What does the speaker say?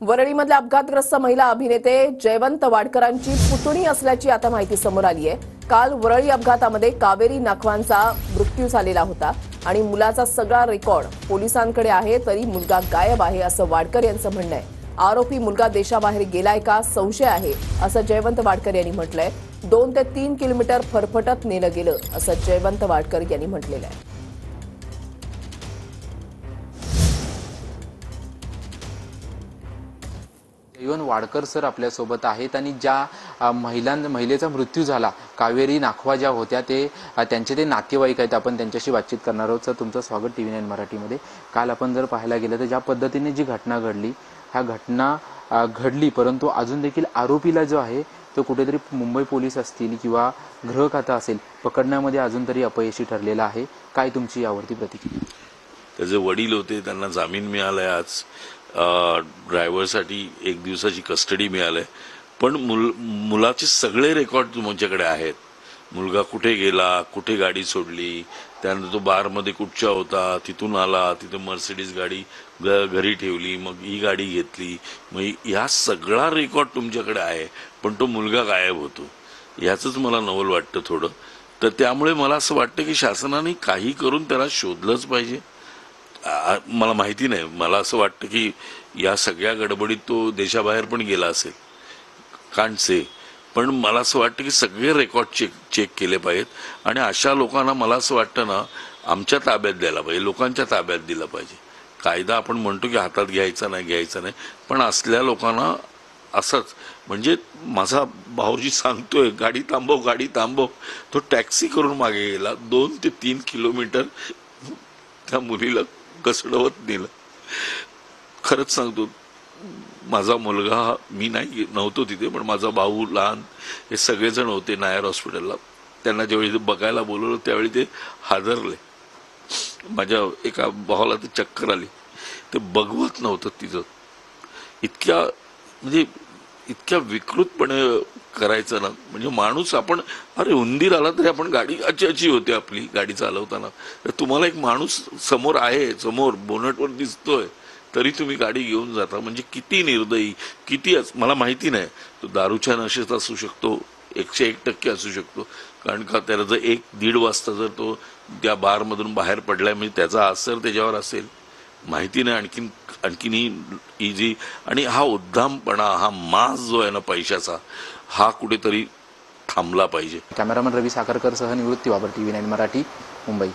वरळीमधल्या अपघातग्रस्त महिला अभिनेते जयवंत वाडकरांची पुतणी असल्याची आता माहिती समोर आली आहे। काल वरळी अपघातामध्ये कावेरी नाखवांचा मृत्यू झालेला होता आणि मुलाचा सगळा रेकॉर्ड पोलिसांकडे आहे, तरी मुलगा गायब आहे असं वाडकर यांचं म्हणणं आहे। आरोपी मुलगा देशाबाहेर गेलाय का संशय आहे असं जयवंत वाडकर यांनी म्हटलंय। 2 ते 3 किलोमीटर फरफटत नेलं गेलं असं जयवंत वाडकर यांनी म्हटलेलं आहे। जयवंत वाडकर सर आपल्यासोबत आहेत आणि ज्या महिलेचा मृत्यू झाला, कावेरी नाखवा ज्या होत्या त्यांचे ते नातेवाईक आहेत, आपण त्यांच्याशी बातचीत करणार आहोत। सर, तुमचं स्वागत TV9 मराठीमध्ये। काल आपण जर पाहायला गेलं तर ज्या पद्धतीने जी घटना घडली, ह्या घटना घडली, परंतु अजून देखील आरोपीला जो आहे तो कुठेतरी मुंबई पोलीस असतील किंवा गृह खातं असेल पकडण्यामध्ये अजून तरी अपयशी ठरलेला आहे। काय तुमची यावरती प्रतिक्रिया? त्याचे वडील होते, त्यांना जामीन मिळालाय आज। ड्रायव्हरसाठी 1 दिवसाची कस्टडी मिळाली, पण मुलाचे सगळे रेकॉर्ड तुमच्याकडे आहेत। मुलगा कुठे गेला, कुठे गाडी सोडली, त्यानंतर तो बारमध्ये कुठच्या होता, तिथून आला, तिथे मर्सिडीज गाडी घरी ठेवली, मग ही गाडी घेतली, मग या सगळा रेकॉर्ड तुमच्याकडे आहे, पण तो मुलगा गायब होतो। याचंच मला नवल वाटतं थोडं। तर त्यामुळे मला असं वाटतं की शासनाने काही करून त्याला शोधलंच पाहिजे। मला माहिती नाही, मला असं वाटतं की या सगळ्या गडबडीत तो देशाबाहेर पण गेला असेल, कांट से, पण मला असं वाटतं की सगळे रेकॉर्ड चेक केले पाहिजेत आणि अशा लोकांना मला असं वाटतं ना आमच्या ताब्यात द्यायला पाहिजे, लोकांच्या ताब्यात दिला पाहिजे। कायदा आपण म्हणतो की हातात घ्यायचा नाही, पण असल्या लोकांना असंच, म्हणजे माझा भाऊजी सांगतोय गाडी थांबव, तो टॅक्सी करून मागे गेला, 2 ते 3 किलोमीटर त्या मुलीला घसडवत नेलं। खरंच सांगतो, माझा मुलगा, मी नव्हतो तिथे, पण माझा भाऊ, लहान, हे सगळेजण होते नायर हॉस्पिटलला। त्यांना ज्यावेळी बघायला बोलवलं त्यावेळी ते हादरले। माझ्या एका भावाला ते चक्कर आली, ते बघवत नव्हतं तिथं। इतक्या विकृतपणे करायचं ना, म्हणजे माणूस, आपण अरे उंदीर आला तरी आपण गाडी अची होते आपली गाडी चालवताना। तुम्हाला एक माणूस समोर आहे, समोर बोनटवर दिसतोय, तरी तुम्ही गाडी घेऊन जाता, म्हणजे किती निर्दयी, किती। मला माहिती नाही, तो दारूच्या नशेत असू शकतो, 101% असू शकतो, कारण का त्याला जर 1-1.5 वाजता जर तो त्या बारमधून बाहेर पडलाय, म्हणजे त्याचा असर त्याच्यावर असेल, माहिती नाही। आणखीन ही जी, आणि हा उद्दामपणा, हा मास जो आहे ना पैशाचा, हा कुठेतरी थांबला पाहिजे। कॅमेरामन रवी साखरकर सह निवृत्ती वाबर, TV9 मराठी, मुंबई।